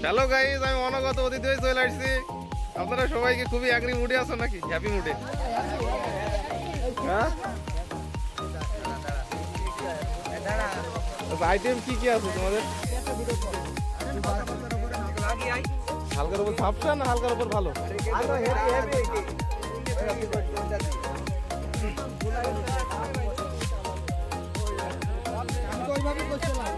Hello guys, আমি অনগত অতিথি হয়ে চলে আসছি। আপনারা সবাইকে খুবই অ্যাগ্রি মুডে আছো নাকি? হ্যাপি মুডে? হ্যাঁ, আইটেম কি কি আছে তোমাদের? হালকার উপর ঝাপসা না হালকার উপর ভালো? ওইভাবে করছিলাম।